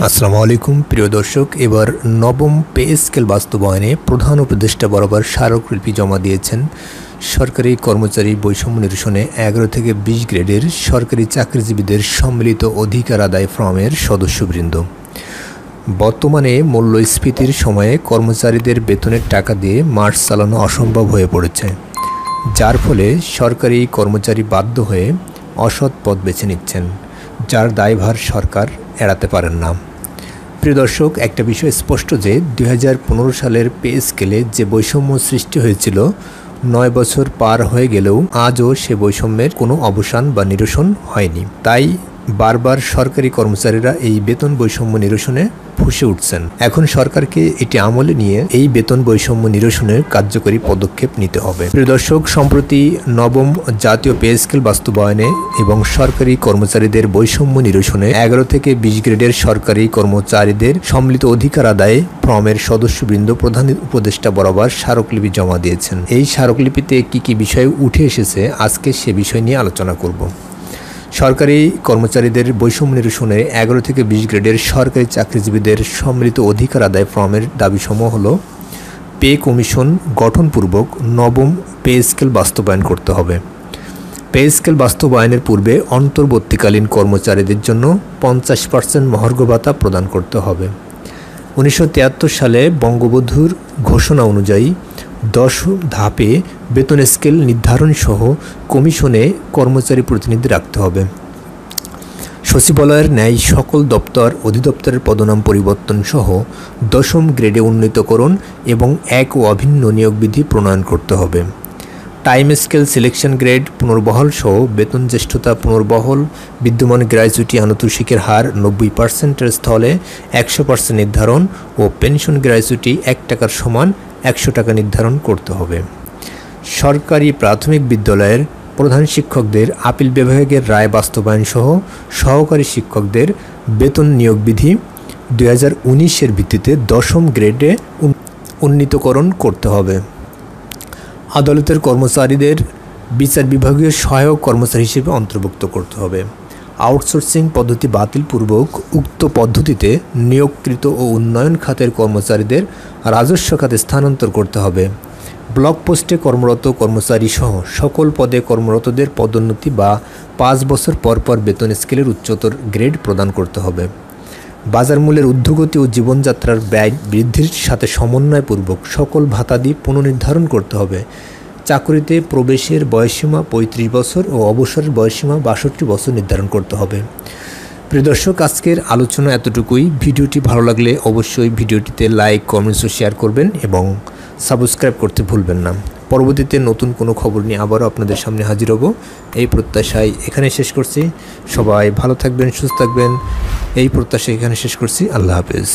আসসালামু আলাইকুম প্রিয় দর্শক, এবার নবম পে স্কেল বাস্তবায়নে প্রধান উপদেষ্টা বরাবর স্মারকলিপি জমা দিয়েছেন সরকারি কর্মচারী বৈষম্য নিরসনে 11 থেকে 20 গ্রেডের সরকারি চাকরিজীবীদের সম্মিলিত অধিকার আদায় ফর্মের সদস্যবৃন্দ। বর্তমানে মূল্যস্ফীতির সময়ে কর্মচারীদের বেতনের টাকা দিয়ে মাস চালানো অসম্ভব হয়ে পড়েছে, যার ফলে সরকারি কর্মচারী বাধ্য হয়ে অসৎ পথ বেছে নিচ্ছেন, যার দায়ভার সরকার এড়াতে পারেন না। প্রিয় দর্শক, একটা বিষয় স্পষ্ট যে 2015 সালের পে স্কেলে যে বৈষম্য সৃষ্টি হয়েছিল 9 বছর পার হয়ে গেলেও আজও সে বৈষম্যের কোনো অবসান বা নিরসন হয়নি। তাই বারবার সরকারি কর্মচারীরা এই বেতন বৈষম্য নিরসনে ফুঁসে উঠছেন। এখন সরকারকে এটি আমলে নিয়ে এই বেতন বৈষম্য নিরসনের কার্যকরী পদক্ষেপ নিতে হবে। প্রিয় দর্শক, সম্প্রতি নবম জাতীয় পে স্কেল বাস্তবায়নে এবং সরকারি কর্মচারীদের বৈষম্য নিরসনে 11 থেকে 20 গ্রেডের সরকারি কর্মচারীদের সম্মিলিত অধিকার আদায় ফর্মের সদস্যবৃন্দ প্রধান উপদেষ্টা বরাবর স্মারকলিপি জমা দিয়েছেন। এই স্মারকলিপিতে কি বিষয় উঠে এসেছে, আজকে সে বিষয় নিয়ে আলোচনা করব। সরকারি কর্মচারীদের বৈষম্য নিরসনে 11 থেকে 20 গ্রেডের সরকারি চাকরিজীবীদের সম্মিলিত অধিকার আদায় ফর্মের দাবিসমূহ হল: পে কমিশন গঠনপূর্বক নবম পে স্কেল বাস্তবায়ন করতে হবে। পে স্কেল বাস্তবায়নের পূর্বে অন্তর্বর্তীকালীন কর্মচারীদের জন্য 50% মহার্ঘ ভাতা প্রদান করতে হবে। 1973 সালে বঙ্গবন্ধুর ঘোষণা অনুযায়ী 10 ধাপে বেতন স্কেল নির্ধারণ সহ কমিশনে কর্মচারী প্রতিনিধি রাখতে হবে। সচিবালয়ের ন্যায় সকল দপ্তর অধিদপ্তরের পদনাম পরিবর্তন সহ 10ম গ্রেডে উন্নীতকরণ এবং এক ও অভিন্ন নিয়োগ বিধি প্রণয়ন করতে হবে। টাইম স্কেল সিলেকশন গ্রেড পুনর্বহাল সহ বেতন জ্যেষ্ঠতা পুনর্বহাল, বিদ্যমান গ্র্যাচুইটি আনুতোষিকের হার 90%-এর স্থলে 100% নির্ধারণ ও পেনশন গ্র্যাচুইটি 1 টাকার সমান 100 টাকা নির্ধারণ করতে হবে। সরকারি প্রাথমিক বিদ্যালয়ের প্রধান শিক্ষকদের আপিল বিভাগের রায় বাস্তবায়ন সহ সহকারী শিক্ষকদের বেতন নিয়োগ বিধি 2019-এর ভিত্তিতে 10ম গ্রেডে উন্নীতকরণ করতে হবে। আদালতের কর্মচারীদের বিচার বিভাগীয় সহায়ক কর্মচারী হিসেবে অন্তর্ভুক্ত করতে হবে। আউটসোর্সিং পদ্ধতি বাতিলপূর্বক উক্ত পদ্ধতিতে নিয়োগকৃত ও উন্নয়ন খাতের কর্মচারীদের রাজস্ব খাতে স্থানান্তর করতে হবে। ব্লক পোস্টে কর্মরত কর্মচারী সহ সকল পদে কর্মরতদের পদোন্নতি বা 5 বছর পর পর বেতন স্কেলের উচ্চতর গ্রেড প্রদান করতে হবে। বাজার মূল্যের ঊর্ধ্বগতি ও জীবনযাত্রার ব্যয় বৃদ্ধির সাথে সমন্বয়পূর্বক সকল ভাতাদি পুনর্নির্ধারণ করতে হবে। চাকরিতে প্রবেশের বয়সসীমা 35 বছর ও অবসরের বয়সসীমা 62 বছর নির্ধারণ করতে হবে। প্রিয় দর্শক, আজকের আলোচনা এতটুকুই। ভিডিওটি ভালো লাগলে অবশ্যই ভিডিওটিতে লাইক, কমেন্টস ও শেয়ার করবেন এবং সাবস্ক্রাইব করতে ভুলবেন না। পরবর্তীতে নতুন কোনো খবর নিয়ে আবারও আপনাদের সামনে হাজির হব এই প্রত্যাশায় এখানে শেষ করছি। সবাই ভালো থাকবেন, সুস্থ থাকবেন এই প্রত্যাশায় এখানে শেষ করছি। আল্লাহ হাফেজ।